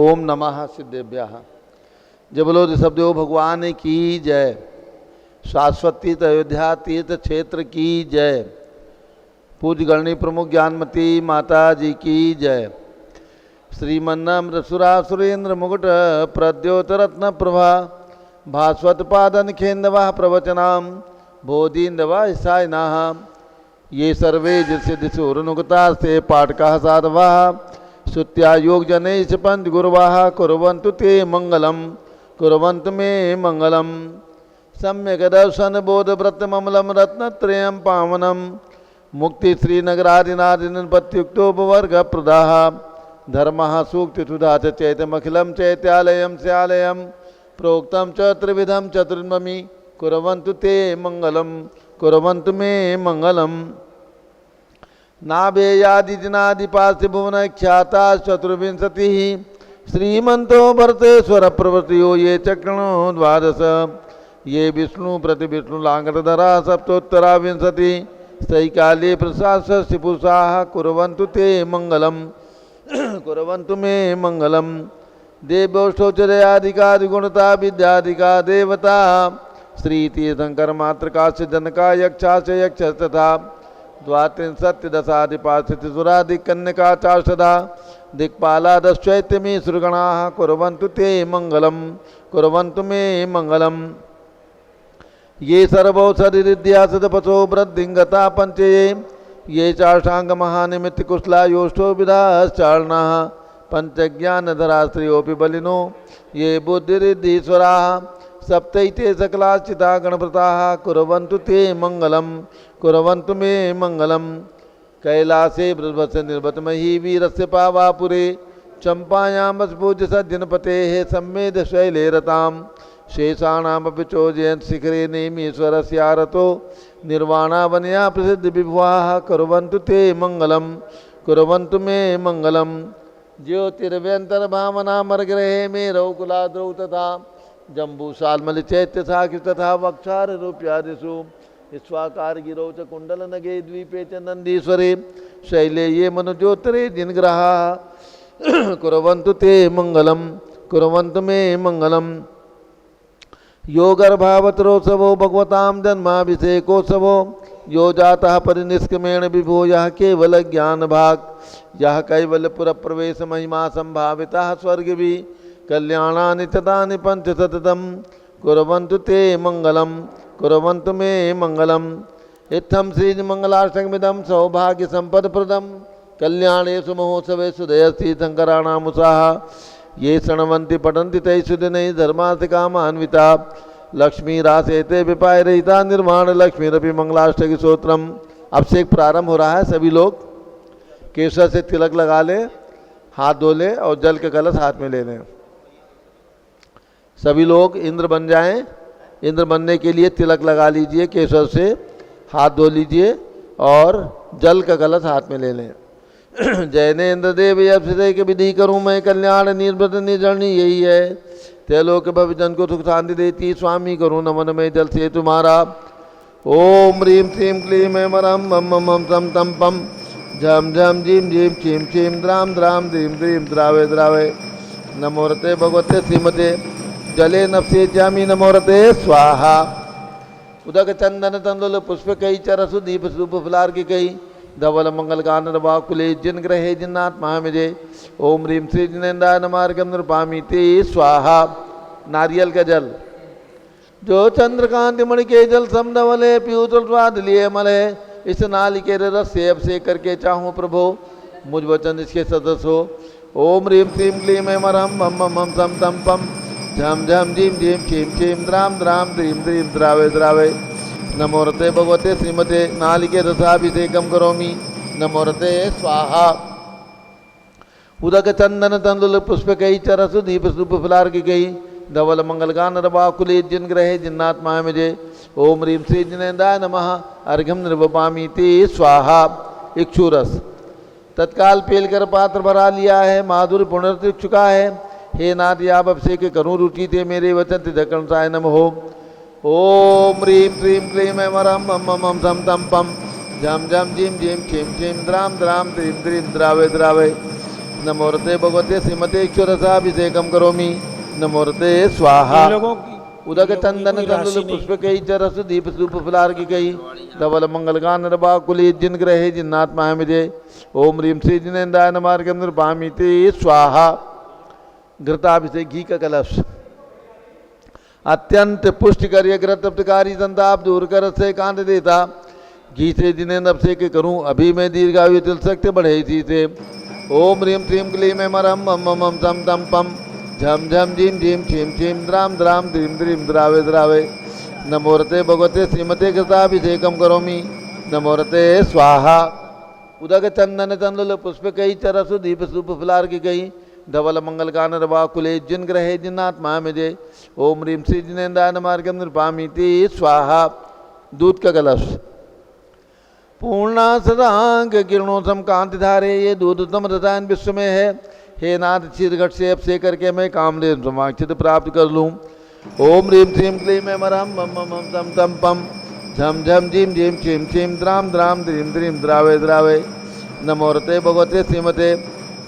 ओम नमः सिद्धेभ्यः। जय बोलो ऋषभदेव भगवान की जय। शाश्वत तीर्थ अयोध्या तीर्थ क्षेत्र की जय। पूज्य गणनी प्रमुख ज्ञानमती माता जी की जय। श्रीमन्नम सुरा सुरेंद्र मुकुट प्रद्योतरत्न प्रभा भास्वत पादन खेन्दवा प्रवचनाम बोधीन्दवा ईसायनाः ये सर्वे जिसिदिशूरनुगता से पाठका साधवा श्रुत्या योग जनेश पंच गुरुवाः कुर्वन्तु ते मंगलम कुर्वन्तु मे मंगलम। सम्यक दर्शन बोध व्रत ममलम रत्नत्रयं पावनम मुक्ति श्रीनगरादिनादिनपत्युक्तो वर्ग प्रदाः धर्मः सूक्ति सुधा चैतमखिलं चैत्यालयं स्यालयं प्रोक्तं च त्रिविधं चतुर्ममि कुर्वन्तु ते मंगलम कुर्वन्तु मे मंगलम। नाभेयादिजनादिपास्य भुवन ख्याता चतुर्विंशति श्रीमंतो भरतेश्वर प्रवृत्तियो ये चक्रणो द्वादश ये विष्णु प्रति विष्णु लांगरधरा सप्तोत्तरा विंशति सैकाले प्रसाद शिपुषाः कुर्वन्तु ते मंगलम कुर्वन्तु मे मंगलम। देवोष्ठोचरयाधिकादिगुणता विद्याधिका देवता श्री तीर्थंकर मातृका से जनका यक्षा से यक्ष तथा द्वात्रिंशत् दशाधिपाशुराधिक कन्यका चाषदा दिक्पाला दश्चैत्यमी सुरगणाः कुर्वन्तु ते मंगलम कुर्वन्तु मे मंगलम। ये सर्वौषधिरिद्या सदपथो वृद्धिंगता पंचे ये चाष्टांग महानिमित्त कुशला योष्ठो विधाश्चारणाः पंचज्ञानधरा स्त्रियोऽपि बलिनो ये बुद्धिरिद्धीश्वराः सप्तैते सकलाश्चिता गणप्रताः कुर्वन्तु ते मंगलम कुर्वन्तु मे मंगलम। कैलासे बृहस्पति निर्वतमहि वीरस्य पावापुरे चंपायां वसपूज्य सज्जनपतेः सम्मेद शैले रतां शेषाणामपि चोजयन् शिखरे नेमीश्वरस्यारतो निर्वाणावनया प्रसिद्ध विभुवाः कुर्वन्तु ते मंगलम कुर्वन्तु मे मंगलम। ज्योतिर्व्यंतर्भावनामर्ग्रहे मे रौकुलाद्रौ तथा जम्बूसालमल चैत्य साक्षि तथा वक्षार रूप्यादिषु स्वाकार गिरौ च कुंडल नगे द्वीपे च नंदीश्वरे शैले ये मनुज्योतरे जिनग्रहा कुर्वन्तु ते मंगलम कुर्वन्तु मे मंगलम। यो गर्भावतरोत्सवो भगवतां जन्माभिषेकोत्सवो यो जातः परिनिष्क्रमेण विभो यः केवल ज्ञान भाग यः कैवल्यपुर प्रवेश महिमा संभावितः स्वर्ग भी कल्याणानि तदानि पंच सततम कुर्वन्तु ते मंगलम कुर्वन्तु मे मंगलम। इत्थं श्रीमंगलाष्टकमिदं सौभाग्य संपदप्रदं कल्याणेषु महोत्सवेषु दयस्ति शंकराणामुषाः ये शृण्वन्ति पठन्ति तैः सुदिनैः धर्मार्थकामान्विता लक्ष्मी रासेते विपाय रहिता निर्माण लक्ष्मीरपि मंगलाष्टक स्तोत्रम। अब से एक प्रारंभ हो रहा है। सभी लोग केसर से तिलक लगा लें, हाथ धो लें और जल के कलश हाथ में ले लें। सभी लोग इंद्र बन जाएं। इंद्र बनने के लिए तिलक लगा लीजिए, केसर से हाथ धो लीजिए और जल का कलश हाथ में ले लें। जैने इंद्रदेव अभिषेक के विधि करूँ मैं कल्याण निर्व्रत निर्जरणी यही है त्रिलोक भविजन को सुख शांति देती स्वामी करूँ नमन में जल से तुम्हारा। ओम ह्रीं श्रीं क्लीं ऐं मरं मम मम सम तम पम झम झम झीम झीम छीम छीम द्राम द्राम द्रीम द्रीम द्रावे द्रावे नमोरते भगवते श्रीमते जले नफसे जामी नमोरते स्वाहा। उदक चंदन तंदुल पुष्प कई चरसु दीप सूप फुलार की कई धवल मंगल गान वाकुले जिन ग्रहे जिन्नात्मा मिजे ओम ह्रीं श्री जिनेन्द्राय नमार्गम नृपामी ते स्वाहा। नारियल का जल जो चंद्रकांति मणि के जल समधवले पीयूष स्वाद लिए मले इस नालिके रस से अभिषेक करके चाहूँ प्रभो मुझ वचन इसके सदस्य हो। ओम ह्रीं श्रीं क्लीं ऐं मरं मम मम सम तम पम झम झम झीम झीम छीम छीम द्राम द्राम द्रीम द्रीम द्रावे द्रावे नमोरते भगवते श्रीमते नालिके रसाभिषेकम करोमि नमोरते स्वाहा। उदक चंदन तंदुल पुष्प कई चरसु दीप सूप फुलार की गई धवल मंगल गान रवाकुले जिन ग्रहे जिन्नात्मा मुझे ओम ह्रीं श्री जिनेन्द्राय नमः अर्घ्यम निर्वपामी ते स्वाहा। इक्षुरस तत्काल पेल कर पात्र भरा लिया है, माधुर्य पुनर्त चुका है। हे नाथ आप अभिषेक करूँ रुचि थे मेरे वचन तिदकंसाय नम हो। ओम ह्रीं श्रीं क्लीं ऐं मरं मम मम सम तम पम झम झम झीम झीम छीम छीम द्राम द्राम द्रीम द्रीम द्रावे द्रावे नमोरते भगवते श्रीमते ईश्वरसाभिषेकम करोमि नमोरते स्वाहा। इन लोगों की उदक इन लोगों की चंदन कोई तंदुल राशि नहीं। पुष्प कई चरस दीप सूप फुलार की कई धवल मंगल गान रबा कुली जिन ग्रहे जिन्नात्मा मिजे ओम रीम श्री जिनेन्द्राय मार्गम निर्भामिते स्वाहा। घृताभिषेक घी का कलश अत्यंत पुष्टिकर घृतकारी संताप दूर कर से कांत देता घी से जिनेन्द्र अभिषेक करूं अभी मैं दीर्घायु तिल सकते बढ़े इसी से। ओम रीम श्रीम क्लीम मरम मम मम तम तम पम झम झम झीम झीम छीम छीम द्राम द्राम द्रीम द्रीम द्रावे द्रावे नमोरते भगवते श्रीमते कृताभिषेकम करोमि नमोरते स्वाहा। उदक चंदन तंदुल पुष्प कई चरसु दीप सूप फुलार की गई धवल मंगल गान रवा कुले जिन ग्रहे जिन्नात्मा मिजे ओम रीम श्री जिनेन्द्राय मार्गम निर्भामिति स्वाहा। दूध का कलश पूर्णा सदांग किरणों सम कांति धारे ये दूध उत्तम रसायन विश्व में है। हे नाथ क्षीरघट से अब से करके मैं कामदेव समाक्षित प्राप्त कर लूँ। ओम रीम श्रीम क्लीम मरम मम मम तम तम पम झम झम झीम झीम छीम छीम द्राम द्राम द्रीम द्रीम द्रावे द्रावे नमोरते भगवते श्रीमते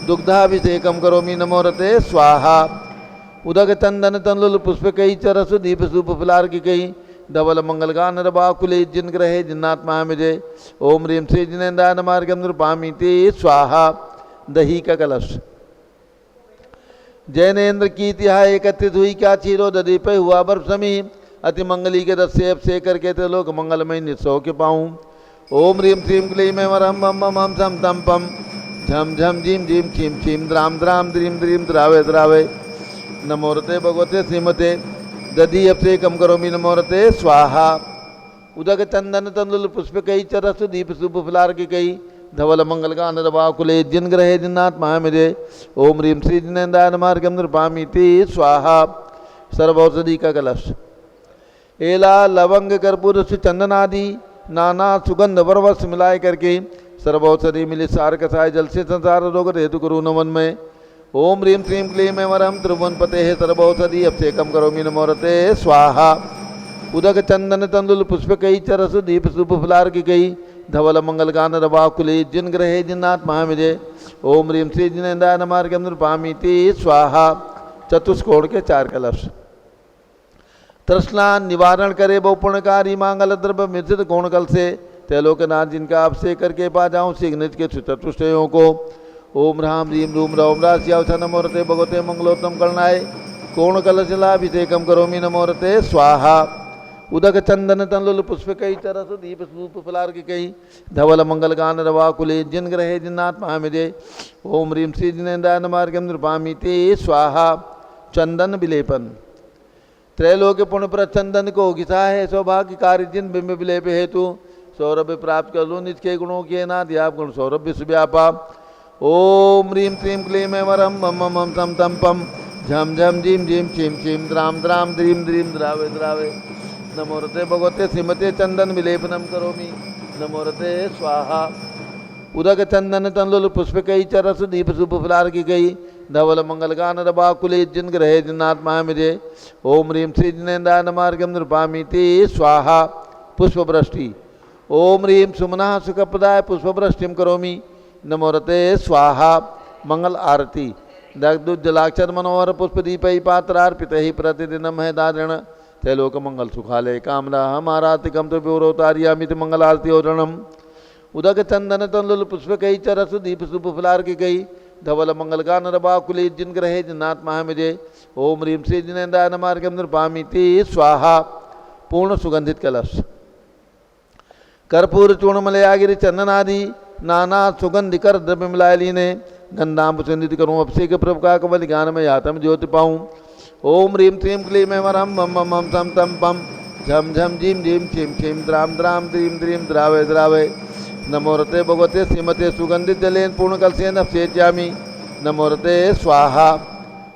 दुग्धाभिषेकम करोमि नमोरते स्वाहा। उदक चंदन तंदुल पुष्प कई चरसु दीप सूप फुलार की कई धवल मंगल गान रबा कुले जिन ग्रहे जिन्नात्मा मिजे ओम रीम श्री जिनेन्द्राय मार्गम निर्भामिति स्वाहा। दही का कलश जैनेन्द्र की तिहा एकत्रित हुई क्या चीरो दधी पे हुआ बर्फ समी अति मंगली के रस से अब से करके ते लोग मंगलमय निस्सो के पाऊँ। ओम रीम श्रीम क्लीम मरम मम मम सम तम पम झम झम झीम झीम छीम छीम द्राम द्राम द्रीम द्रीम द्रावे द्रावे नमोरते भगवते श्रीमते दधी अभिषेकम करोमि नमोरते स्वाहा। उदक चंदन तंदुल पुष्प कई चरसु दीप सूप फुलार की कई धवल मंगल गान रवा कुले जिन ग्रहे जिन्नात्मा मिजे ओम रीम श्री जिनेन्द्राय मार्गम निर्भामिति स्वाहा। सर्वौषधि का कलश एला लवंग कर्पूर चंदन आदि नाना सुगंध वरवस मिलाए करके सर्वौषधि मिली सार कसाय जल से संसार रोग हेतु करू नमन में। ओम रीम श्रीम क्लीम वरम त्रिभुवन पते सर्वौषधि अभिषेकम करोमि नमोरते स्वाहा। उदक चंदन तंदुल पुष्प कई चरसु दीप सूप फुलार की कई धवल मंगल गान रवा कुले जिन ग्रहे जिन्नात्मा मिजे ओम रीम श्री जिनेन्द्राय मार्गम निर्भामिति स्वाहा। चतुष्कोण के चार कलश तृष्णा निवारण करे वो पुण्यकारी मांगल द्रव्य मिश्रित कोण कल से त्रिलोकनाथ जिनका अभिषेक करके पा जाऊँ सिग्नित के चतुष्टयों को। ओम राम रीम रूम रौम राशियावथ नमोरते भगवते मंगलोत्तम करणाय कोण कलशलाभिषेकम करोमि नमोरते स्वाहा। उदक चंदन तंदुल पुष्प कई चरसु दीप सूप फुलार की कई धवल मंगल गान रवा कुले जिन ग्रहे जिन्नात्मा मिजे ओम रीम श्री जिनेन्द्राय मार्गम निर्भामिति स्वाहा। चंदन विलेपन त्रैलोक्य पुण्य पर चंदन को घिसा है सौभाग्य कार्य जिन बिंब विलेप हेतु सौरभ प्राप्त कर लो निज के गुणों के नाथ आप गुण सौरभ विश्व व्यापा। ओम रीम श्रीम क्लीम वरम मम मम तम तम पम झम झम झीम झीम छीम छीम द्राम द्राम द्रीम द्रीम द्रावे द्रावे नमोरते भगवते श्रीमते चंदन विलेपनम करोमि नमोरते स्वाहा। उदक चंदन तंदुल पुष्प कई चरसु दीप सूप फुलार की गई धवल मंगल गान रबा कुले जिन ग्रहे जिन्नात्मा मिजे ओम रीम श्री जिनेन्द्राय मार्गम निर्भामिति स्वाहा। पुष्प वृष्टि ओम रीम सुमना सुखप्रदाय पुष्प वृष्टिम करोमि नमोरते स्वाहा। मंगल आरती दग्धुत जलाक्षर मनोहर पुष्प दीपई पात्रार्पित ही प्रतिदिनम है दारण त्रैलोक मंगल सुखालय कामना हमारातिकम तो प्योरोतारियामित मंगल आरती ओरणम। उदक चंदन तंदुल पुष्प कई चरसु दीप सूप फुलार की गई धवल मंगल गान रबा कुली जिन ग्रहे जिन्नात्मा मिजे ओम रीम श्री जिनेन्द्राय मार्गम निर्भामिति स्वाहा। पूर्ण सुगंधित कलश कर्पूर चूर्ण मलयागिरी चंदन आदि नाना सुगंधिकर द्रव्य मिलाए लीने गंधाम सुंदित करूँ अभिषेक प्रभु का कवल ज्ञान में यातम ज्योति पाऊँ। ओम रीम श्रीम क्लीम वरम मम मम तम तम पम झम झम झीम झीम छीम छीम द्राम द्राम द्रीम द्रीम द्रावे द्रावे नमोरते भगवते श्रीमते सुगंधित जलेन पूर्ण कलसेन अभिषेच्यामि नमोरते स्वाहा।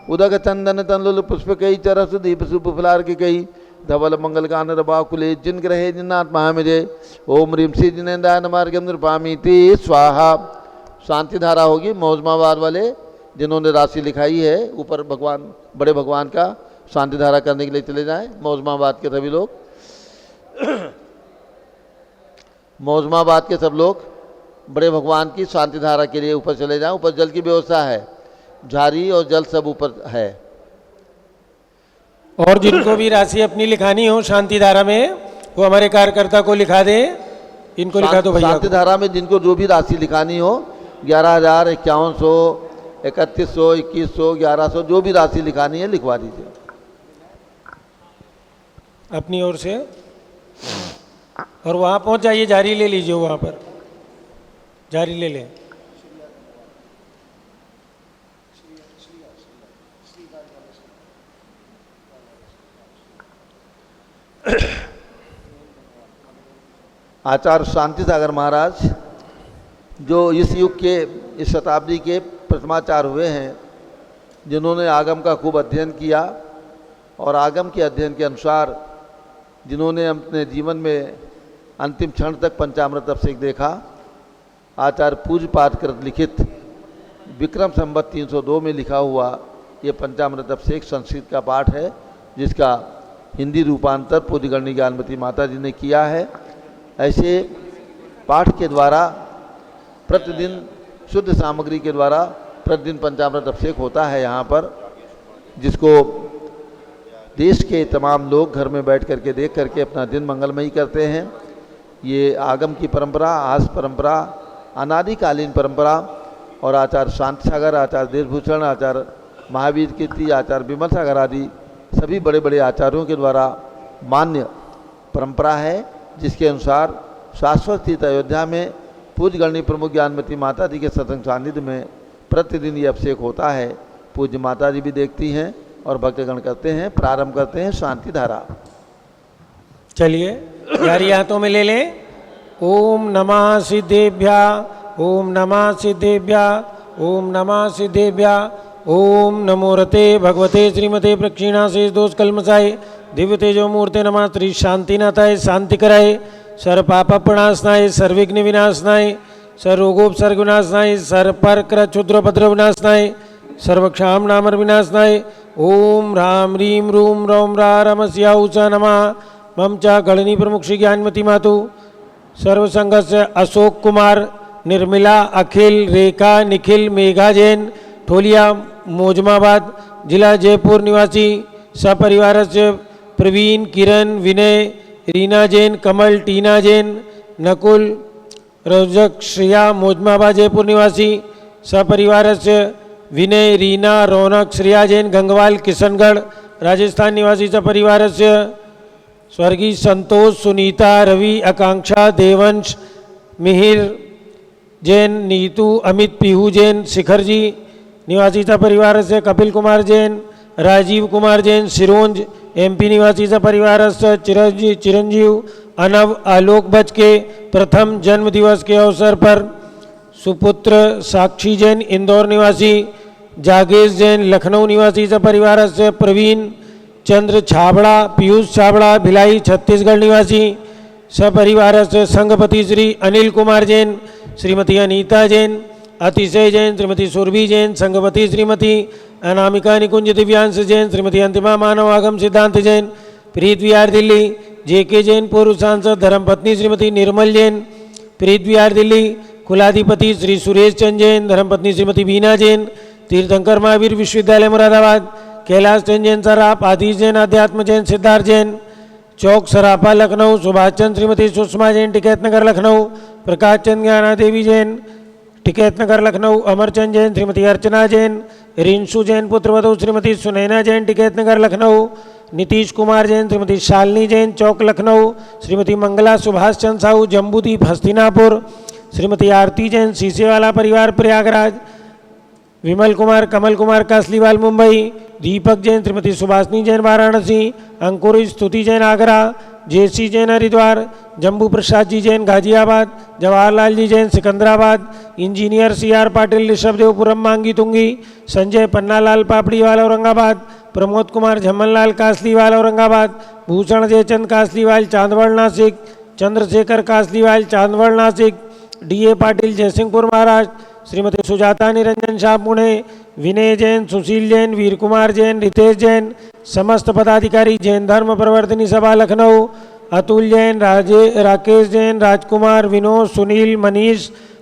उदक चंदन तंदुल पुष्प कई चरसु दीप सूप फुलार की कई धवल मंगल गान रबा कुले जिन ग्रहे जिन्नात्मा मिजे ओम रीम श्री जिनेन्द्राय मार्गम निर्भामिति स्वाहा। शांति धारा होगी मौजमाबाद वाले जिन्होंने राशि लिखाई है ऊपर भगवान बड़े भगवान का शांति धारा करने के लिए चले जाएं। मौजमाबाद के सभी लोग मौजमाबाद के सब लोग बड़े भगवान की शांति धारा के लिए ऊपर चले जाएं। ऊपर जल की व्यवस्था है, झारी और जल सब ऊपर है। और जिनको भी राशि अपनी लिखानी हो शांति धारा में, वो हमारे कार्यकर्ता को लिखा दें। इनको लिखा दो भैया। शांति धारा में जिनको जो भी राशि लिखानी हो, 11,000, 5100, 3100, 2100, 1100, जो भी राशि लिखानी है लिखवा दीजिए अपनी ओर से। और वहाँ पहुँच जाइए, जारी ले लीजिए, वहाँ पर जारी ले लें। आचार्य शांति सागर महाराज जो इस युग के, इस शताब्दी के प्रथमाचार्य हुए हैं, जिन्होंने आगम का खूब अध्ययन किया और आगम के अध्ययन के अनुसार जिन्होंने अपने जीवन में अंतिम क्षण तक पंचामृत अभिषेक देखा, आचार्य पूज्य पाठकृत लिखित विक्रम संवत 302 में लिखा हुआ ये पंचामृत अभिषेक संस्कृत का पाठ है, जिसका हिंदी रूपांतर पूज्य गणनी ज्ञानमती माता जी ने किया है। ऐसे पाठ के द्वारा प्रतिदिन शुद्ध सामग्री के द्वारा प्रतिदिन पंचामृत अभिषेक होता है यहाँ पर, जिसको देश के तमाम लोग घर में बैठ करके देख करके अपना दिन मंगलमयी करते हैं। ये आगम की परंपरा, आस परंपरा, अनादिकालीन परंपरा और आचार्य शांति सागर, आचार्य देशभूषण, आचार्य महावीर कीर्ति, आचार्य विमल सागर आदि सभी बड़े बड़े आचार्यों के द्वारा मान्य परंपरा है, जिसके अनुसार शाश्वत स्थित अयोध्या में पूज्य गणनी प्रमुख ज्ञानमती माता जी के सत्संग सानिध्य में प्रतिदिन ये अभिषेक होता है। पूज्य माता जी भी देखती हैं और भक्तगण करते हैं। प्रारंभ करते हैं शांति धारा। चलिए यारी हाथों में ले लें। ओम नमः सिद्धेभ्या, ओम नमः सिद्धेभ्या, ओम नमः सिद्धेभ्या, ओम नमो रते भगवते श्रीमते प्रक्षीणाशेष दोष कलमसाय दिव्य तेजो मूर्ते नमः श्री शांतिनाथाय शांति कराय सर पाप प्रणाशनाय सर्विघ्न विनाशनाय सर रोगोपसर्ग विनाशनाय सर पर क्षुद्र भद्र विनाशनाय सर्वक्षाम नामर विनाशनाय ओम राम रीम रूम रौम रा रमस्या उषा नमः मम च गणनी प्रमुख श्री ज्ञानमती मातु सर्वसंघ से अशोक कुमार, निर्मला, अखिल, रेखा, निखिल, मेघा जैन, ठोलिया मोजमाबाद जिला जयपुर निवासी सपरिवार से प्रवीण, किरण, विनय, रीना जैन, कमल, टीना जैन, नकुल, रौजक, श्रेया मोजमाबाद जयपुर निवासी सपरिवार से विनय, रीना, रौनक, श्रेया जैन, गंगवाल, किशनगढ़ राजस्थान निवासी सपरिवार से स्वर्गीय संतोष, सुनीता, रवि, आकांक्षा, देवंश, मिहिर जैन, नीतू, अमित, पीहू जैन, शिखर जी निवासी परिवार से कपिल कुमार जैन, राजीव कुमार जैन, सिरोंज एमपी निवासी परिवार से चिरंजीव, अनव, आलोक बच के प्रथम जन्म दिवस के अवसर पर सुपुत्र साक्षी जैन इंदौर निवासी, जागेश जैन लखनऊ निवासी परिवार से प्रवीण चंद्र छाबड़ा, पीयूष छाबड़ा भिलाई छत्तीसगढ़ निवासी सपरिवार से संघपति श्री अनिल कुमार जैन, श्रीमती अनीता जैन, अतिशय जैन, श्रीमती सुरभि जैन, संघपति श्रीमती अनामिका निकुंज दिव्यांश जैन, श्रीमती अंतिमा मानव आगम सिद्धांत जैन, प्रीत विहार दिल्ली, जेके जैन पूर्व सांसद, धर्मपत्नी श्रीमती निर्मल जैन, प्रीत विहार दिल्ली, कुलाधिपति श्री सुरेश चंद जैन, धर्मपत्नी श्रीमती बीना जैन, तीर्थंकर महावीर विश्वविद्यालय मुरादाबाद, कैलाश चंद जैन सराफ, आदिश जैन, अध्यात्म जैन, सिद्धार्थ जैन, चौक सराफा लखनऊ, सुभाष चंद श्रीमती सुषमा जैन, टिकैत नगर लखनऊ, प्रकाश चंद ज्ञाना देवी जैन, टिकैत नगर लखनऊ, अमरचंद जैन, श्रीमती अर्चना जैन, रिंशु जैन पुत्रवधू श्रीमती सुनैना जैन, टिकैत नगर लखनऊ, नीतीश कुमार जैन, श्रीमती शालिनी जैन, चौक लखनऊ, श्रीमती मंगला सुभाष चंद साहू, जम्बूदीप हस्तिनापुर, श्रीमती आरती जैन, सीसेवाला परिवार प्रयागराज, विमल कुमार, कमल कुमार कासलीवाल मुंबई, दीपक Jain, Shrimati Subhashini Jain Varanasi, Ankur Stuti Jain Agra, JC Jain Haridwar, Jambu Prasad ji Jain Ghaziabad, Jawaharlal ji Jain Secunderabad, engineer C R Patil Rishabhdevpuram Mangi Tungi, Sanjay Pannalal Papdiwal Aurangabad, Pramod Kumar Jhammanlal Kasliwal Aurangabad, Bhushan Jaichand Kasliwal Chandwad Nashik, Chandrashekhar Kasliwal Chandwad Nashik, DA Patil Jaysingpur Maharashtra, Shrimati Sujata Niranjan Shah Pune, Vinay Jain, Sushil Jain, Veer Kumar Jain, Ritesh Jain, समस्त पदाधिकारी जैन धर्म प्रवर्तनी सभा लखनऊ, अतुल जैन, राकेश जैन, राजकुमार, विनोद, सुनील, मनीष,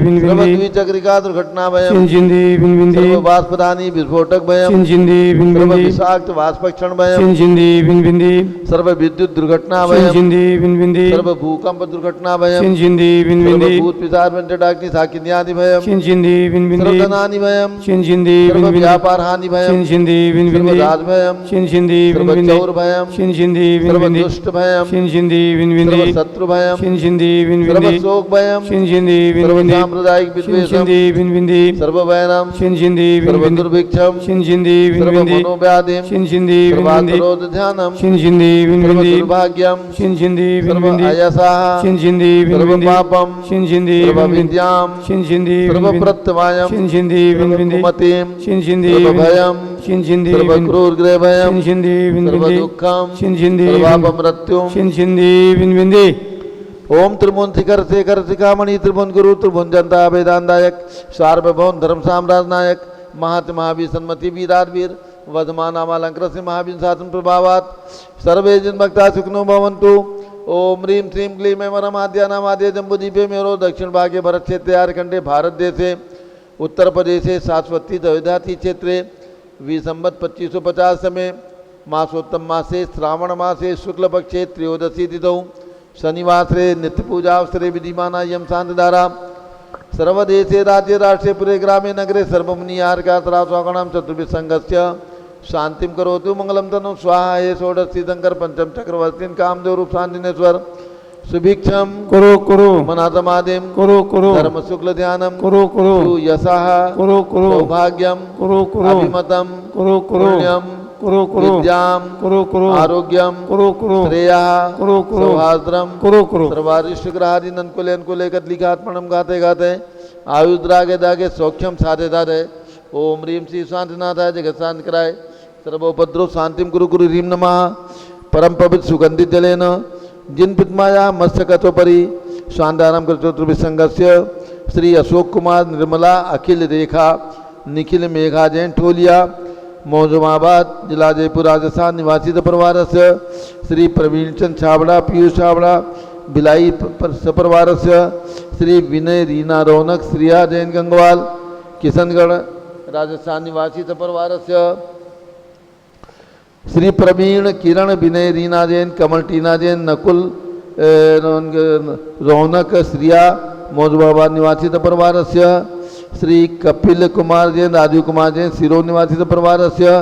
भिन्न श्रवण भिन्दी द्विचक्रिका दुर्घटना भयम सिंचिंदी बिन्विन्दी सर्ववाष्पदानी विस्फोटक भयम चिंचिंदी बिन्विन्दी विषाक्त वाष्पक्षण भयम चिंचिंदी बिन्विन्दी सर्व विद्युत दुर्घटना भयम चिंचिंदी बिन्विन्दी सर्व भूकंप दुर्घटना भयम चिंचिंदी बिन्विन्दी भूत पिशाच पंचडाग्नि साकिन्यादि भयम चिंचिंदी बिन्विन्दी सर्वधनानि भयम चिंचिंदी सर्व बिन्विन्दी व्यापार हानि भयम चिंचिंदी बिन्विन्दी सर्वराज भयम चिंचिंदी सर्व बिन्विन्दी चौर भयम चिंचिंदी सर्व बिन्विन्दी दुष्ट भयम चिंचिंदी बिन्विन्दी सर्व शत्रु भयम चिंचिंदी सर्व बिन्विन्दी शोक भयम चिंचिंदी सर्व बिन्विन्दी साम्प्रदायिक विद्वेषम चिंचिंदी बिन्विन्दी सर्व वैनम चिंचिंदी सर्व बिन्विन्दी दुर्भिक्षम चिंचिंदी सर्व बिन्विन्दी मनोव्याधिम चिंचिंदी बिन्विन्दी सर्वात्रोध ध्यानम चिंचिंदी सर्व बिन्विन्दी दुर्भाग्यम चिंचिंदी सर्व बिन्विन्दी अयसाः चिंचिंदी सर्व बिन्विन्दी पापम चिंचिंदी सर्व बिन्विन्दी विद्याम चिंचिंदी सर्व बिन्विन्दी प्रत्यवायम चिंचिंदी सर्व बिन्विन्दी कुमतिम चिंचिंदी सर्व भयम चिंचिंदी सर्व क्रूर गृह भयम चिंचिंदी सर्व बिन्विन्दी दुःखम चिंचिंदी सर्वापमृत्युम चिंचिंदी बिन्विन्दी ओम त्रिभुवन शिखर शेखर शिखामणि त्रिभुवन गुरु त्रिभुवन जनता वेदांतायक सार्वभौम धर्म साम्राज्य नायक महत महावीर सन्मति वीराधवीर वधमान अमालंकृत से महावीर शासन प्रभावात सर्वे जिन भक्ता सुखनो भवन्तु। ओम ह्रीं श्रीं क्लीं वरमाद्यानामाद्य जम्बूदीपे मेरो दक्षिण भागे भरत क्षेत्रे आर्यखंडे भारत देशे उत्तर प्रदेशे शाश्वती दविधाती क्षेत्रे विसंवत 2550 में मासोत्तम मासे श्रावण मासे शुक्ल पक्षे त्रयोदशी तिथौ शनिवासरे नित्य पूजावसरे विधिमाना यम शांतधारा सर्वदेशे राज्य राष्ट्रे पुरे ग्रामे नगरे सर्वमुनियार्कात्रास्वागणं चतुर्भिः संघस्य शांतिम करोतु मंगलम तनु स्वाहा हे षोडशी शंकर पंचम चक्रवर्तीन कामदेव रूप शांतिनेश्वर सुभिक्षम करो करो मनातमादिम करो करो धर्म शुक्ल ध्यानम करो करो यशः करो करो सौभाग्यम करो करो अभिमतम करो करो पुण्यम करो करो विद्याम करो करो आरोग्यम करो करो श्रेयः करो करो सौहार्द्रम करो करो सर्वारिष्ट ग्रहादि ननकुले अनुकूले कदलिकात्मनम गाते गाते आयुद्रागे दागे सौख्यम साधे दादे ओम ह्रीं श्री शांतिनाथाय जगत शांत कराय सर्वोपद्रव शांतिम गुरु गुरु ह्रीं नमः परम पवित्र सुगंधित जलेन जिन पितमाया मस्तकतोपरि शांताराम चतुर्भिसंगस्य श्री अशोक कुमार निर्मला अखिल रेखा निखिल मेघा जैन ठोलिया मौजमाबाद जिला जयपुर राजस्थान निवासी परिवार से श्री प्रवीण चंद छाबड़ा पीयूष छाबड़ा भिलाई सपरिवार से श्री विनय रीना रौनक श्रिया जैन गंगवाल किशनगढ़ राजस्थान निवासी सपरिवार से श्री प्रवीण किरण विनय रीना जैन कमल टीना जैन नकुल रौनक श्रिया मौजबाबाद निवासी परिवार से श्री कपिल कुमार जैन राजीव कुमार जैन सिरो निवासी परिवार से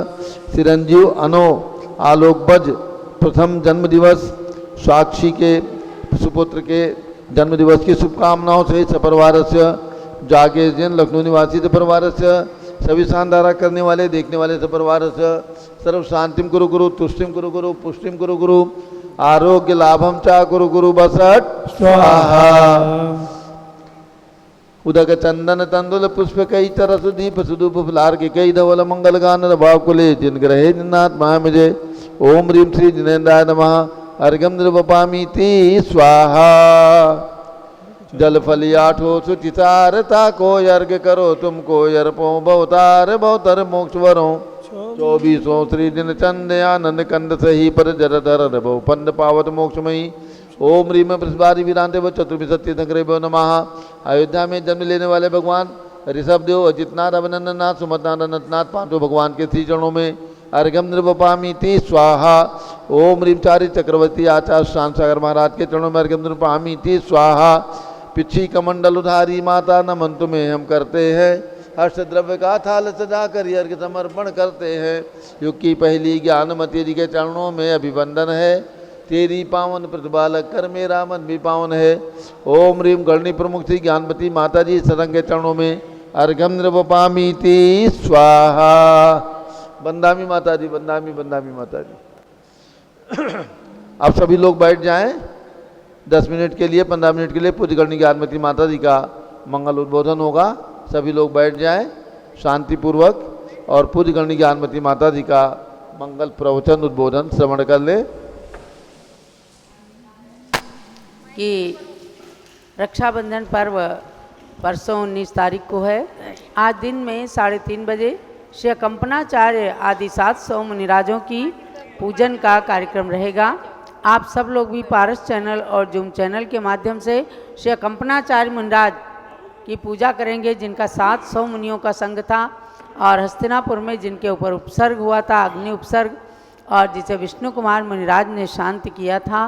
चिरंजीव अनो आलोक बज प्रथम जन्म दिवस साक्षी के सुपुत्र के जन्म दिवस की शुभकामनाओं से सपरिवार से जागेश जैन लखनऊ निवासी परिवार से सभी शानदारा करने वाले देखने वाले सपरिवार से सर्व शांतिम गुरु गुरु तुष्टिम गुरु गुरु पुष्टिम गुरु गुरु आरोग्य लाभम चा गुरु गुरु बसट स्वाहा उदक चंदन तंदुल पुष्प कई तरस दीप सुदूप फुलार के कई धवल मंगल गान भाव कुले जिन ग्रहे जिन्नाथ महामिजय ओम ह्रीं श्री जिनेन्द्राय नमः अर्घम निर्वपामी ती स्वाहा जल फलियाठो सुचितारता को अर्घ करो तुमको अर्पो भवतार भवतर मोक्ष वरो 24 श्री दिन चंद आनंद कंद सही पर जर धर भव पंद पावत मोक्षमयी ओम ह्रीं बृहस्पति वीरांते व चतुर्भि सत्य संग्रह नमः। अयोध्या में जन्म लेने वाले भगवान ऋषभदेव अजितनाथ अभिनंदननाथ सुमतनाथ अनंतनाथ पांचों भगवान के श्री चरणों में अर्घम निर्वपामी ती स्वाहा। ओम ह्रीं चारि चक्रवर्ती आचार्य शांत सागर महाराज के चरणों में अर्घम निर्वपामी ती स्वाहा। पिछी कमंडल उधारी माता नमन तुम्हें हम करते हैं हर्ष द्रव्य का थाल सजा कर अर्घ समर्पण करते हैं। युग की पहली ज्ञानमती जी के चरणों में अभिवंदन है तेरी पावन प्रतिपालक कर मेरा मन भी पावन है। ओम ह्रीं गणनी प्रमुख श्री ज्ञानमती माता जी सदंग के चरणों में अर्घम निर्वपामी ती स्वाहा। बंदामी माता जी बंदामी बंदामी माता जी। अब सभी लोग बैठ जाएं 10 मिनट के लिए 15 मिनट के लिए पूज्य गणनी ज्ञानमती माता जी का मंगल उद्बोधन होगा। सभी लोग बैठ जाएं शांतिपूर्वक और पूज्य गणनी ज्ञानमती माता जी का मंगल प्रवचन उद्बोधन श्रवण कर ले। कि रक्षाबंधन पर्व परसों 19 तारीख को है। आज दिन में 3:30 बजे श्री कंपनाचार्य आदि 700 मुनिराजों की पूजन का कार्यक्रम रहेगा। आप सब लोग भी पारस चैनल और जूम चैनल के माध्यम से श्री कंपनाचार्य मुनिराज की पूजा करेंगे, जिनका 700 मुनियों का संग था और हस्तिनापुर में जिनके ऊपर उपसर्ग हुआ था, अग्नि उपसर्ग, और जिसे विष्णु कुमार मुनिराज ने शांत किया था,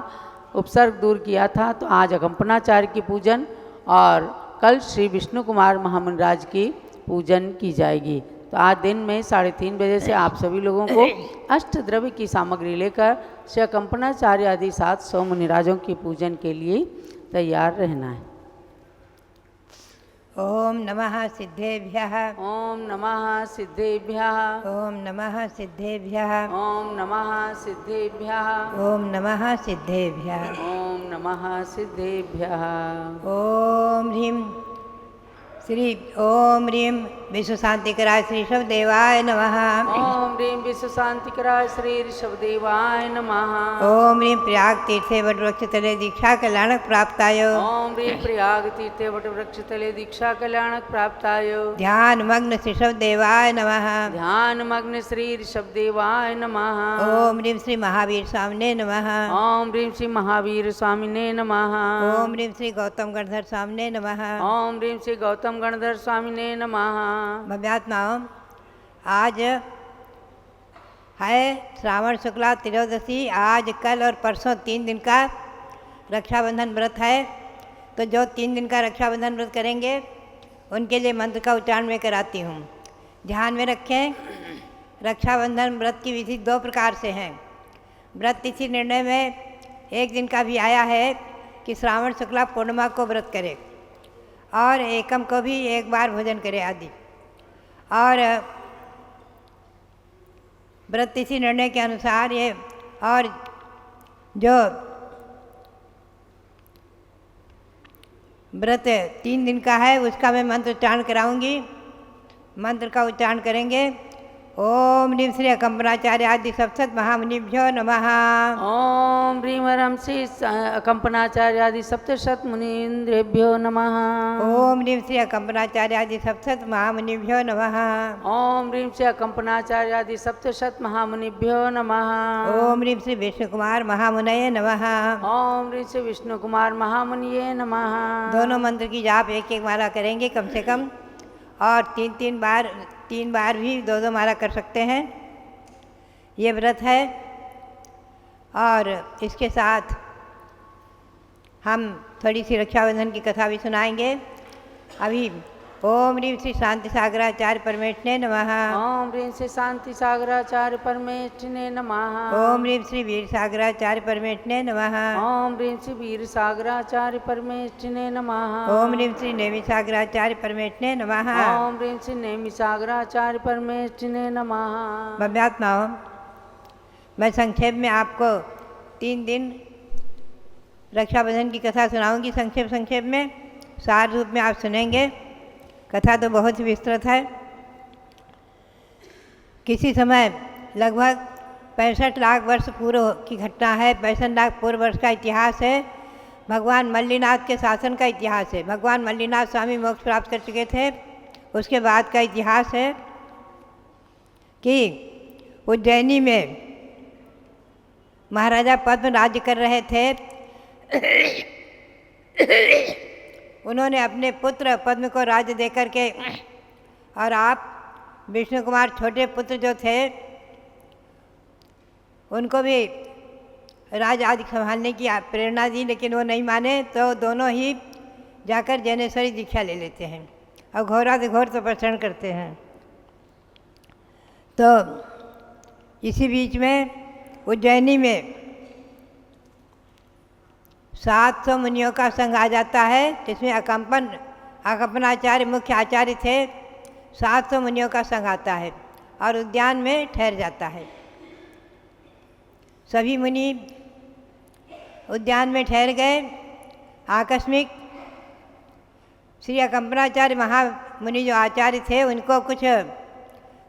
उपसर्ग दूर किया था। तो आज अकंपनाचार्य की पूजन और कल श्री विष्णु कुमार महामुनिराज की पूजन की जाएगी। तो आज दिन में 3:30 बजे से आप सभी लोगों को अष्टद्रव्य की सामग्री लेकर श्री अकंपनाचार्य आदि 700 मुनिराजों की पूजन के लिए तैयार रहना है। ओम नमः सिद्धेभ्यः। ओम नमः सिद्धेभ्यः। ओम नमः सिद्धेभ्यः। ओम नमः सिद्धेभ्यः। ओम नमः सिद्धेभ्यः। ओम नमः सिद्धेभ्यः। ओम ह्रीं श्री ओम ह्रीं विश्व शांतिकराय श्री ऋषभदेवाय नमः। ओम ह्रीं विश्व शांतिकराय श्री ऋषभदेवाय नमः। ओम ह्रीं प्रयाग तीर्थे वटवृक्ष तले दीक्षा कल्याणक प्राप्ताय। ओम ह्रीं प्रयाग तीर्थे वटवृक्ष तले दीक्षा कल्याणक प्राप्ताय। ध्यान मग्न श्री ऋषभदेवाय नमः। ध्यान मग्न श्री ऋषभदेवाय नमः। ओम ह्रीं श्री महावीर स्वामिने नमः। ओम ह्रीं श्री महावीर स्वामिने नमः। ओम ह्रीं श्री गौतम गणधर स्वामिने नमः। ओम ह्रीं श्री गौतम गणधर स्वामिने नमः। भव्यात्माओं, आज है श्रावण शुक्ला त्रयोदशी। आज कल और परसों 3 दिन का रक्षाबंधन व्रत है। तो जो 3 दिन का रक्षाबंधन व्रत करेंगे उनके लिए मंत्र का उच्चारण मैं कराती हूँ। ध्यान में रखें, रक्षाबंधन व्रत की विधि 2 प्रकार से है। व्रत तिथि निर्णय में एक दिन का भी आया है कि श्रावण शुक्ला पूर्णिमा को व्रत करे और एकम को भी एक बार भोजन करे आदि। और व्रत तिथि निर्णय के अनुसार ये, और जो व्रत 3 दिन का है उसका मैं मंत्र उच्चारण कराऊंगी। मंत्र का उच्चारण करेंगे। ओम ह्रीं श्री अकंपनाचार्य आदि सप्तशत महामुनिभ्यो नमः। ओम ह्रीं वरं श्री अकंपनाचार्य आदि सप्तशत मुनीन्द्रेभ्यो नमः। ओम ह्रीं श्री अकंपनाचार्य आदि सप्तशत महामुनिभ्यो नमः। ओम ह्रीं श्री अकंपनाचार्य आदि सप्तशत महामुनिभ्यो नमः। ओम ह्रीं श्री विष्णु कुमार महामुनये नमः। ओम ह्रीं श्री विष्णु कुमार महामुनिये नमः। दोनों मंत्र की जाप 1-1 माला करेंगे कम से कम, और 3 बार भी 2-2 माला कर सकते हैं। ये व्रत है और इसके साथ हम थोड़ी सी रक्षाबंधन की कथा भी सुनाएंगे। अभी ओम ह्रीं श्री शांति सागराचार्य परमेष्ठिने नमः। ओम ह्रीं श्री शांति सागराचार्य परमेष्ठिने नमः। ओम ह्रीं श्री वीर सागराचार्य परमेष्ठिने नमः। ओम ह्रीं श्री वीर सागराचार्य परमेष्ठिने नमः। ओम ह्रीं श्री नेमि सागराचार्य परमेष्ठिने नमः। ओम ह्रीं श्री नेमि सागराचार्य परमेष्ठिने नमः। भव्यात्माओं, मैं संक्षेप में आपको 3 दिन रक्षाबंधन की कथा सुनाऊंगी। संक्षेप में, सार रूप में आप सुनेंगे। कथा तो बहुत ही विस्तृत है। किसी समय लगभग 65 लाख वर्ष पूर्व की घटना है। 65 लाख पूर्व वर्ष का इतिहास है। भगवान मल्लीनाथ के शासन का इतिहास है। भगवान मल्लीनाथ स्वामी मोक्ष प्राप्त कर चुके थे। उसके बाद का इतिहास है कि उज्जैनी में महाराजा पद्म राज्य कर रहे थे। उन्होंने अपने पुत्र पद्म को राज्य देकर के, और आप विष्णु कुमार छोटे पुत्र जो थे उनको भी राज आदि संभालने की प्रेरणा दी, लेकिन वो नहीं माने। तो दोनों ही जाकर जैनेश्वरी दीक्षा ले लेते हैं और घोराधिघोर तपस्या करते हैं। तो इसी बीच में उज्जैनी में 700 मुनियों का संघ आ जाता है, जिसमें अकंपनाचार्य मुख्य आचार्य थे। 700 मुनियों का संघ आता है और उद्यान में ठहर जाता है। सभी मुनि उद्यान में ठहर गए। आकस्मिक श्री अकंपनाचार्य महामुनि जो आचार्य थे उनको कुछ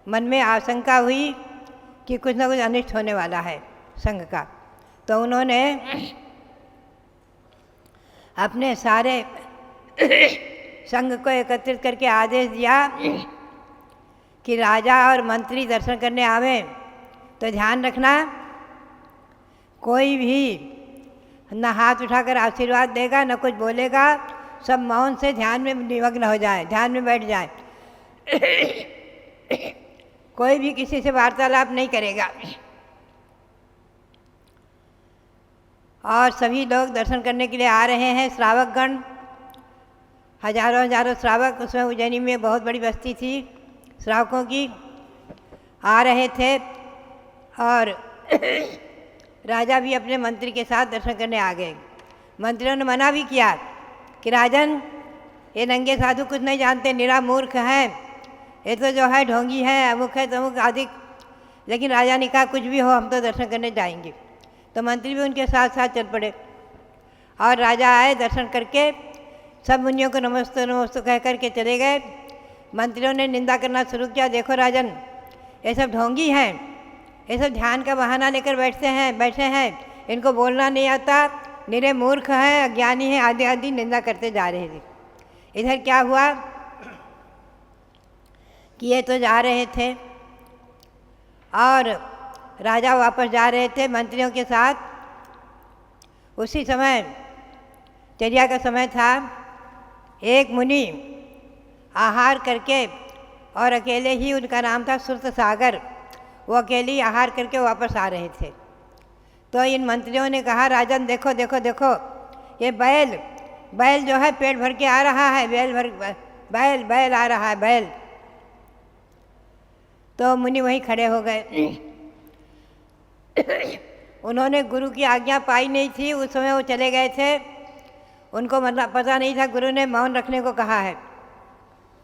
मन में आशंका हुई कि कुछ ना कुछ अनिष्ट होने वाला है संघ का। तो उन्होंने अपने सारे संघ को एकत्रित करके आदेश दिया कि राजा और मंत्री दर्शन करने आवे तो ध्यान रखना, कोई भी न हाथ उठाकर आशीर्वाद देगा न कुछ बोलेगा, सब मौन से ध्यान में निमग्न हो जाए, ध्यान में बैठ जाए। कोई भी किसी से वार्तालाप नहीं करेगा। और सभी लोग दर्शन करने के लिए आ रहे हैं, श्रावकगण, हजारों हजारों श्रावक, उसमें उज्जैनी में बहुत बड़ी बस्ती थी श्रावकों की, आ रहे थे। और राजा भी अपने मंत्री के साथ दर्शन करने आ गए। मंत्रियों ने मना भी किया कि राजन, ये नंगे साधु कुछ नहीं जानते, निरा मूर्ख हैं, ये तो जो है ढोंगी है, अमुक है तमुक आदि। लेकिन राजा ने कहा कुछ भी हो, हम तो दर्शन करने जाएंगे। तो मंत्री भी उनके साथ साथ चल पड़े और राजा आए, दर्शन करके सब मुनियों को नमस्ते नमस्ते कह करके चले गए। मंत्रियों ने निंदा करना शुरू किया, देखो राजन, ये सब ढोंगी हैं, ये सब ध्यान का बहाना लेकर बैठे हैं, इनको बोलना नहीं आता, निरे मूर्ख हैं, अज्ञानी हैं, आदि आदि निंदा करते जा रहे थे। इधर क्या हुआ कि ये तो जा रहे थे और राजा वापस जा रहे थे मंत्रियों के साथ। उसी समय चर्या का समय था। एक मुनि आहार करके, और अकेले ही, उनका नाम था सुरत सागर, वो अकेले ही आहार करके वापस आ रहे थे। तो इन मंत्रियों ने कहा, राजन देखो देखो देखो, ये बैल जो है पेट भर के आ रहा है, बैल आ रहा है, बैल। तो मुनि वहीं खड़े हो गए। उन्होंने गुरु की आज्ञा पाई नहीं थी, उस समय वो चले गए थे, उनको मतलब पता नहीं था गुरु ने मौन रखने को कहा है।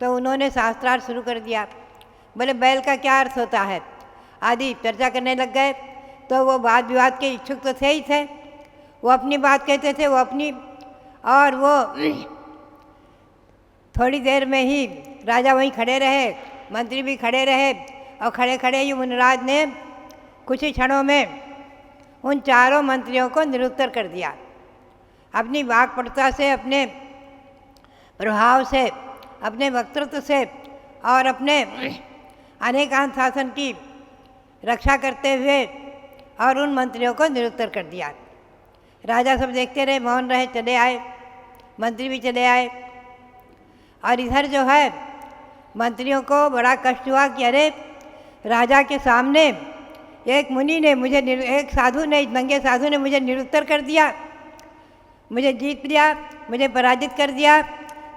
तो उन्होंने शास्त्रार्थ शुरू कर दिया, बोले बैल का क्या अर्थ होता है आदि चर्चा करने लग गए। तो वो वाद विवाद के इच्छुक तो थे ही थे, वो अपनी बात कहते थे, वो अपनी, और वो थोड़ी देर में ही राजा वहीं खड़े रहे, मंत्री भी खड़े रहे, और खड़े खड़े ही मुनिराज ने कुछ ही क्षणों में उन चारों मंत्रियों को निरुत्तर कर दिया। अपनी वाक्पटुता से, अपने प्रभाव से, अपने वक्तृत्व से और अपने अनेकांत शासन की रक्षा करते हुए और उन मंत्रियों को निरुत्तर कर दिया। राजा सब देखते रहे, मौन रहे, चले आए, मंत्री भी चले आए। और इधर जो है मंत्रियों को बड़ा कष्ट हुआ कि अरे राजा के सामने एक मुनि ने मुझे, एक साधु ने, नंगे साधु ने मुझे निरुत्तर कर दिया, मुझे जीत लिया, मुझे पराजित कर दिया।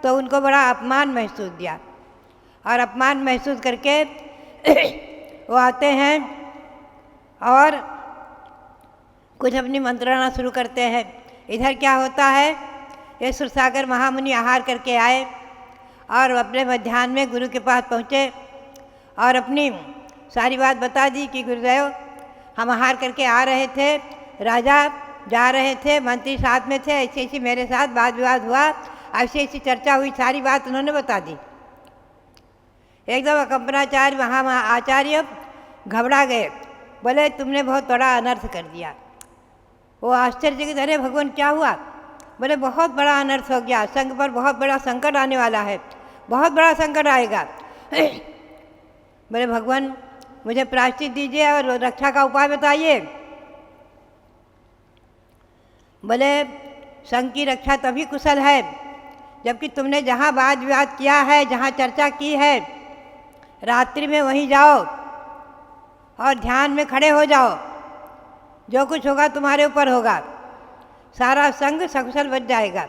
तो उनको बड़ा अपमान महसूस दिया, और अपमान महसूस करके वो आते हैं और कुछ अपनी मंत्रणा शुरू करते हैं। इधर क्या होता है, ये सुरसागर महामुनि आहार करके आए और अपने मध्याह्न में गुरु के पास पहुँचे और अपनी सारी बात बता दी कि गुरुदेव, हम आहार करके आ रहे थे, राजा जा रहे थे, मंत्री साथ में थे, ऐसी ऐसी मेरे साथ वाद विवाद हुआ, ऐसी ऐसी चर्चा हुई, सारी बात उन्होंने बता दी। एकदम कंपनाचार्य वहाँ आचार्य घबरा गए, बोले तुमने बहुत बड़ा अनर्थ कर दिया। वो आश्चर्य के, अरे भगवान क्या हुआ? बोले बहुत बड़ा अनर्थ हो गया, संघ पर बहुत बड़ा संकट आने वाला है, बहुत बड़ा संकट आएगा। बोले भगवान मुझे प्रायश्चित दीजिए और रक्षा का उपाय बताइए। बोले संघ की रक्षा तभी कुशल है जबकि तुमने जहाँ वाद विवाद किया है, जहाँ चर्चा की है, रात्रि में वहीं जाओ और ध्यान में खड़े हो जाओ, जो कुछ होगा तुम्हारे ऊपर होगा, सारा संघ सकुशल बच जाएगा।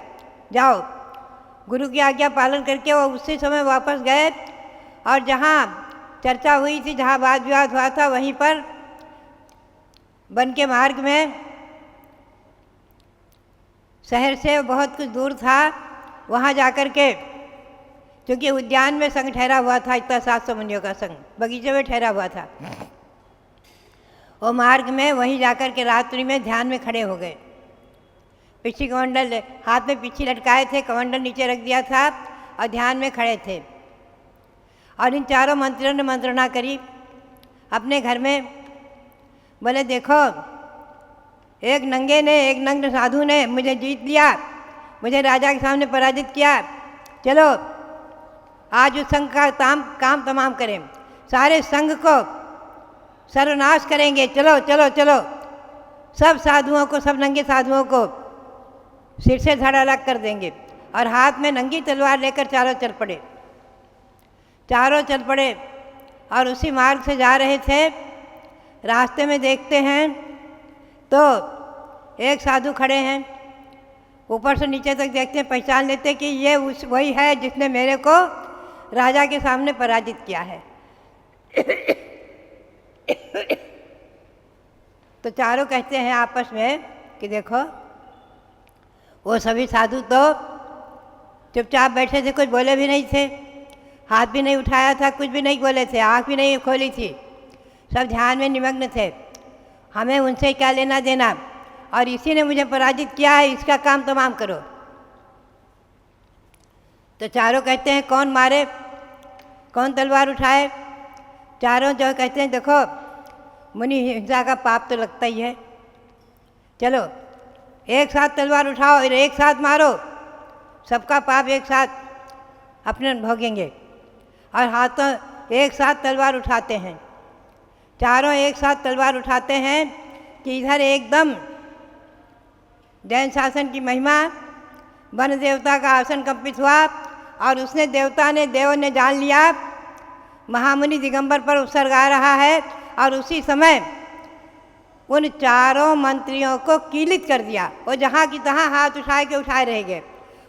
जाओ। गुरु की आज्ञा पालन करके वो उसी समय वापस गए और जहाँ चर्चा हुई थी, जहाँ वाद विवाद हुआ था, वहीं पर वन के मार्ग में, शहर से बहुत कुछ दूर था, वहाँ जाकर के, क्योंकि उद्यान में संघ ठहरा हुआ था, इतना 700 मुनियों का संघ बगीचे में ठहरा हुआ था, वो मार्ग में वहीं जाकर के रात्रि में ध्यान में खड़े हो गए। पिछी कमंडल हाथ में पिछी लटकाए थे, कमंडल नीचे रख दिया था और ध्यान में खड़े थे। और इन चारों मंत्रियों ने मंत्रणा करी अपने घर में। बोले देखो, एक नंगे ने, एक नंग साधु ने मुझे जीत लिया, मुझे राजा के सामने पराजित किया। चलो आज उस संघ का काम तमाम करें, सारे संघ को सर्वनाश करेंगे। चलो चलो चलो, सब साधुओं को, सब नंगे साधुओं को सिर से धड़ अलग कर देंगे और हाथ में नंगी तलवार लेकर चारों चल पड़े। चारों चल पड़े और उसी मार्ग से जा रहे थे। रास्ते में देखते हैं तो एक साधु खड़े हैं। ऊपर से नीचे तक देखते हैं, पहचान लेते कि ये वही है जिसने मेरे को राजा के सामने पराजित किया है। तो चारों कहते हैं आपस में कि देखो, वो सभी साधु तो चुपचाप बैठे थे, कुछ बोले भी नहीं थे, हाथ भी नहीं उठाया था, कुछ भी नहीं बोले थे, आँख भी नहीं खोली थी, सब ध्यान में निमग्न थे। हमें उनसे क्या लेना देना, और इसी ने मुझे पराजित किया है, इसका काम तमाम करो। तो चारों कहते हैं कौन मारे, कौन तलवार उठाए। चारों जो कहते हैं देखो, मुनि हिंसा का पाप तो लगता ही है, चलो एक साथ तलवार उठाओ और एक साथ मारो, सबका पाप एक साथ अपने भोगेंगे। और हाथों एक साथ तलवार उठाते हैं, चारों एक साथ तलवार उठाते हैं कि इधर एकदम जैन शासन की महिमा, वन देवता का आसन कंपित हुआ और उसने देवों ने जान लिया महामुनि दिगंबर पर उत्सर्ग आ रहा है। और उसी समय उन चारों मंत्रियों को कीलित कर दिया। वो जहाँ की तहाँ हाथ उठाए रह गए।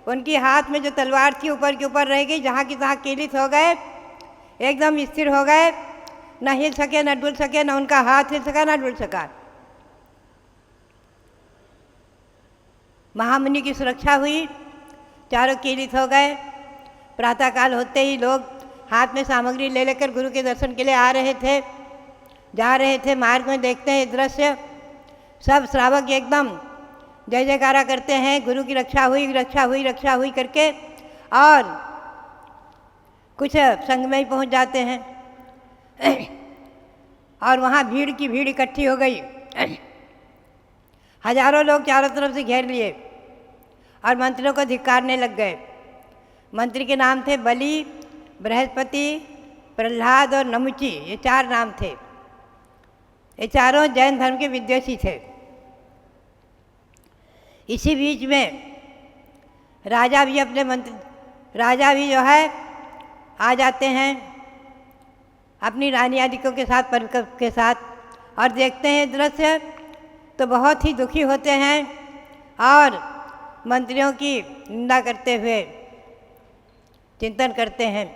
उनकी हाथ में जो तलवार थी ऊपर के ऊपर रह गई, जहाँ की तहाँ कीलित हो गए, एकदम स्थिर हो गए, न हिल सके न डुल सके, न उनका हाथ हिल सका न डुल सका। महामुनि की सुरक्षा हुई, चारों कीलित हो गए। प्रातःकाल होते ही लोग हाथ में सामग्री ले लेकर गुरु के दर्शन के लिए आ रहे थे, जा रहे थे। मार्ग में देखते हैं दृश्य, सब श्रावक एकदम जय जयकारा करते हैं, गुरु की रक्षा हुई, रक्षा हुई, रक्षा हुई करके, और कुछ संग में ही पहुँच जाते हैं। और वहाँ भीड़ की भीड़ इकट्ठी हो गई, हजारों लोग चारों तरफ से घेर लिए और मंत्रियों को धिक्कारने लग गए। मंत्री के नाम थे बलि, बृहस्पति, प्रहलाद और नमुची, ये 4 नाम थे। ये चारों जैन धर्म के विद्वेषी थे। इसी बीच में राजा भी जो है आ जाते हैं अपनी रानी आदिकों के साथ और देखते हैं दृश्य तो बहुत ही दुखी होते हैं और मंत्रियों की निंदा करते हुए चिंतन करते हैं,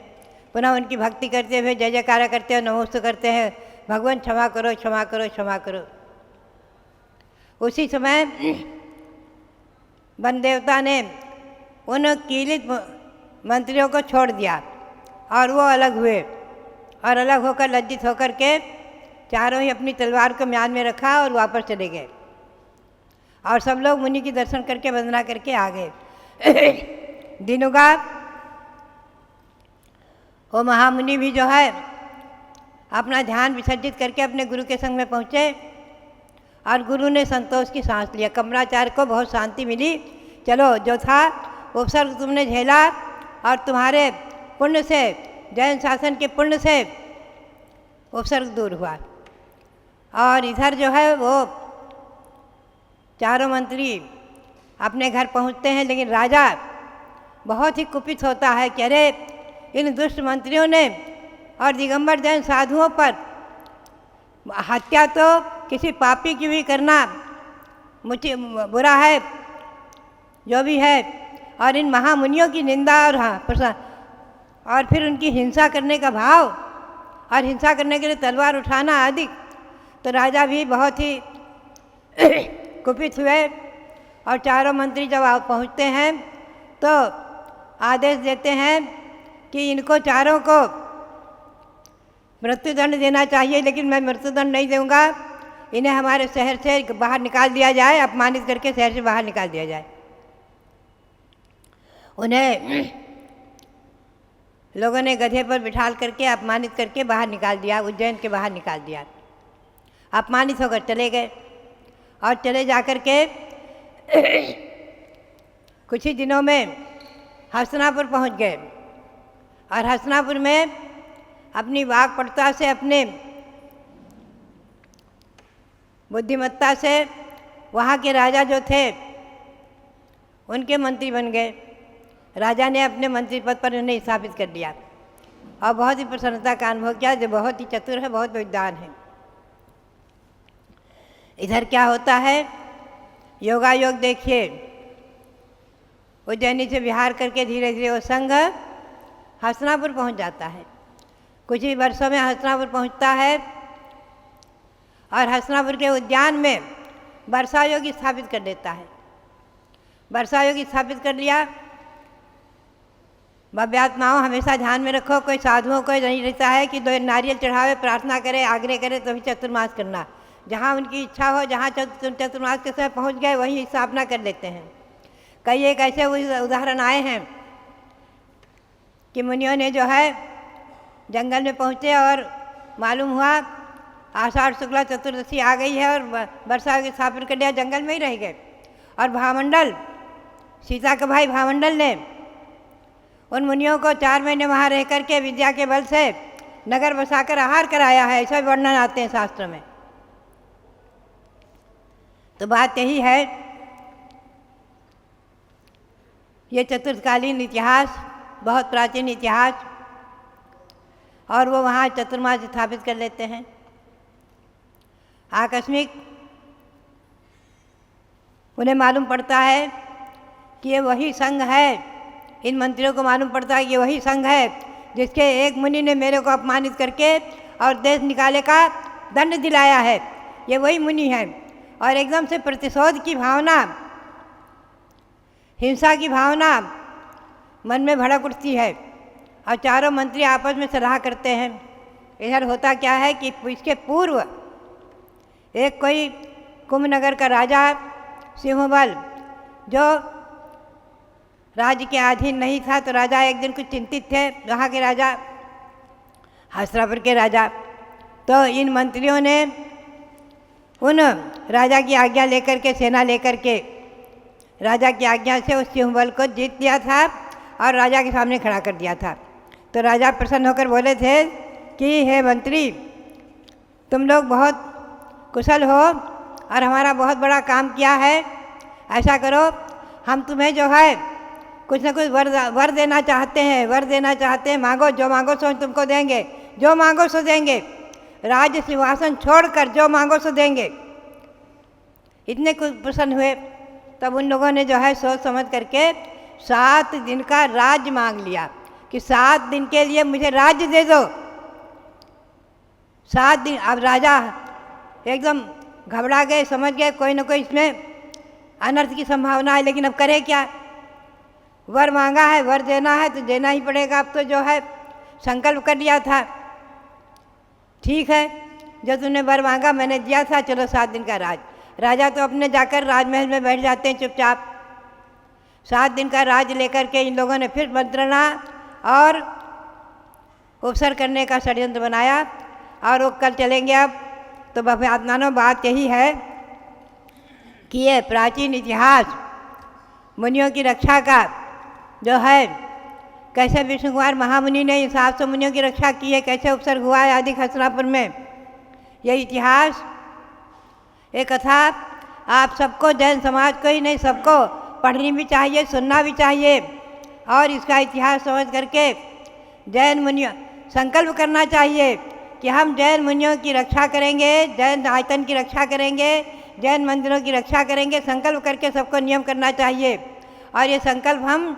पुनः उनकी भक्ति करते हुए जय जयकारा करते हैं, नमोस्तु करते हैं, भगवान क्षमा करो, क्षमा करो, क्षमा करो। उसी समय वन देवता ने उन कीलित मंत्रियों को छोड़ दिया और वो अलग हुए, और अलग होकर लज्जित होकर के चारों ही अपनी तलवार को म्यान में रखा और वापस चले गए। और सब लोग मुनि की दर्शन करके वंदना करके आ गए। दिनुगा वो महामुनि भी जो है अपना ध्यान विसर्जित करके अपने गुरु के संग में पहुँचे और गुरु ने संतोष की सांस लिया। कमलाचार्य को बहुत शांति मिली, चलो जो था उपसर्ग तुमने झेला और तुम्हारे पुण्य से, जैन शासन के पुण्य से उपसर्ग दूर हुआ। और इधर जो है वो चारों मंत्री अपने घर पहुंचते हैं, लेकिन राजा बहुत ही कुपित होता है कि अरे इन दुष्ट मंत्रियों ने और दिगंबर जैन साधुओं पर हत्या तो किसी पापी की भी करना मुझे बुरा है, जो भी है, और इन महामुनियों की निंदा और फिर उनकी हिंसा करने का भाव और हिंसा करने के लिए तलवार उठाना आदि। तो राजा भी बहुत ही कुपित हुए और चारों मंत्री जब पहुँचते हैं तो आदेश देते हैं कि इनको चारों को मृत्युदंड देना चाहिए, लेकिन मैं मृत्युदंड नहीं दूंगा, इन्हें हमारे शहर से बाहर निकाल दिया जाए, अपमानित करके शहर से बाहर निकाल दिया जाए। उन्हें लोगों ने गधे पर बिठाल करके अपमानित करके बाहर निकाल दिया, उज्जैन के बाहर निकाल दिया। अपमानित होकर चले गए और चले जाकर के कुछ ही दिनों में हस्तिनापुर पहुंच गए और हस्तिनापुर में अपनी वाक्पटुता से, अपने बुद्धिमत्ता से वहाँ के राजा जो थे उनके मंत्री बन गए राजा ने अपने मंत्री पद पर उन्हें स्थापित कर दिया और बहुत ही प्रसन्नता का अनुभव किया, जो बहुत ही चतुर है, बहुत विद्वान है। इधर क्या होता है, योगायोग देखिए, उज्जैनी से विहार करके धीरे धीरे वो संघ हस्तिनापुर पहुंच जाता है। कुछ ही वर्षों में हस्तिनापुर पहुंचता है और हस्तिनापुर के उद्यान में वर्षायोग स्थापित कर देता है। वर्षायोग स्थापित कर लिया। भव्यात्माओं हमेशा ध्यान में रखो, कोई साधुओं को नहीं रहता है कि 2 नारियल चढ़ावे, प्रार्थना करे, आग्रह करे तो भी चतुर्मास करना। जहाँ उनकी इच्छा हो, जहाँ चतुर्मास के समय पहुँच गए वहीं स्थापना कर लेते हैं। कई एक ऐसे उदाहरण आए हैं कि मुनियों ने जो है जंगल में पहुँचे और मालूम हुआ आषाढ़ शुक्ला चतुर्दशी आ गई है और वर्षा की स्थापना कर दिया, जंगल में ही रह गए। और भामंडल, सीता के भाई भामंडल ने उन मुनियों को 4 महीने वहाँ रह करके विद्या के बल से नगर बसाकर आहार कराया है, ऐसा वर्णन आते हैं शास्त्रों में। तो बात यही है, ये चतुर्थकालीन इतिहास, बहुत प्राचीन इतिहास, और वो वहाँ चतुर्मास स्थापित कर लेते हैं। आकस्मिक उन्हें मालूम पड़ता है कि ये वही संघ है, इन मंत्रियों को मालूम पड़ता है कि वही संघ है जिसके एक मुनि ने मेरे को अपमानित करके और देश निकाले का दंड दिलाया है। ये वही मुनि है। और एकदम से प्रतिशोध की भावना, हिंसा की भावना मन में भड़क उठती है और चारों मंत्री आपस में सलाह करते हैं। इधर होता क्या है कि इसके पूर्व एक कोई कुंभनगर का राजा सिंहबल, जो राज्य के अधीन नहीं था, तो राजा एक दिन कुछ चिंतित थे, वहाँ के राजा हस्तिनापुर के राजा। तो इन मंत्रियों ने उन राजा की आज्ञा लेकर के, सेना लेकर के राजा की आज्ञा से उस सिंहबल को जीत लिया था और राजा के सामने खड़ा कर दिया था। तो राजा प्रसन्न होकर बोले थे कि हे मंत्री, तुम लोग बहुत कुशल हो और हमारा बहुत बड़ा काम किया है। ऐसा करो, हम तुम्हें जो है कुछ न कुछ वर देना चाहते हैं, वर देना चाहते हैं, मांगो, जो मांगो सो तुमको देंगे, जो मांगो सो देंगे, राज्य सिंहासन छोड़कर जो मांगो सो देंगे। इतने कुछ प्रसन्न हुए। तब उन लोगों ने जो है सोच समझ करके 7 दिन का राज्य मांग लिया कि 7 दिन के लिए मुझे राज्य दे दो। 7 दिन। अब राजा एकदम घबरा गए, समझ गए कोई न कोई इसमें अनर्थ की संभावना है, लेकिन अब करे क्या। वर मांगा है, वर देना है तो देना ही पड़ेगा। अब तो जो है संकल्प कर लिया था, ठीक है, जो तुमने वर मांगा मैंने दिया था, चलो 7 दिन का राज। राजा तो अपने जाकर राजमहल में बैठ जाते हैं चुपचाप। 7 दिन का राज लेकर के इन लोगों ने फिर मंत्रणा और उपसर करने का षड्यंत्र बनाया और वो कल चलेंगे। अब तो भव्यात्मानो बात यही है कि ये प्राचीन इतिहास मुनियों की रक्षा का जो है, कैसे विष्णु कुमार महामुनि ने इन 700 मुनियों की रक्षा की है, कैसे उपसर्ग हुआ है आदि हस्तिनापुर में, ये इतिहास, ये कथा आप सबको, जैन समाज को ही नहीं सबको पढ़नी भी चाहिए, सुनना भी चाहिए। और इसका इतिहास समझ करके जैन मुनियों संकल्प करना चाहिए कि हम जैन मुनियों की रक्षा करेंगे, जैन आयतन की रक्षा करेंगे, जैन मंदिरों की रक्षा करेंगे। संकल्प करके सबको नियम करना चाहिए और ये संकल्प हम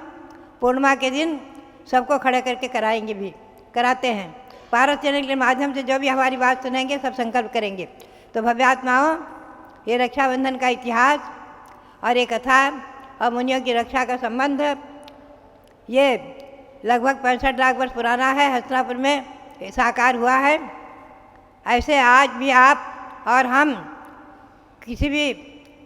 पूर्णिमा के दिन सबको खड़े करके कराएंगे, भी कराते हैं। पारस चैनल के माध्यम से जो भी हमारी बात सुनेंगे सब संकल्प करेंगे। तो भव्यात्माओं, ये रक्षाबंधन का इतिहास और ये कथा और मुनियों की रक्षा का संबंध, ये लगभग 65 लाख वर्ष पुराना है, हस्तिनापुर में साकार हुआ है। ऐसे आज भी आप और हम किसी भी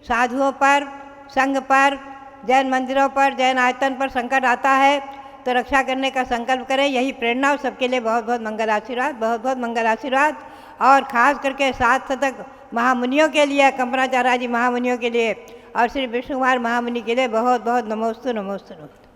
साधुओं पर, संघ पर, जैन मंदिरों पर, जैन आयतन पर संकट आता है तो रक्षा करने का संकल्प करें। यही प्रेरणा और सबके लिए बहुत बहुत मंगल आशीर्वाद, बहुत बहुत मंगल आशीर्वाद। और ख़ास करके 7 शतक महामुनियों के लिए, कंपनाचार्य जी महामुनियों के लिए और श्री विष्णु कुमार महामुनि के लिए बहुत बहुत नमोस्तु नमोस्तु नमोस्तु।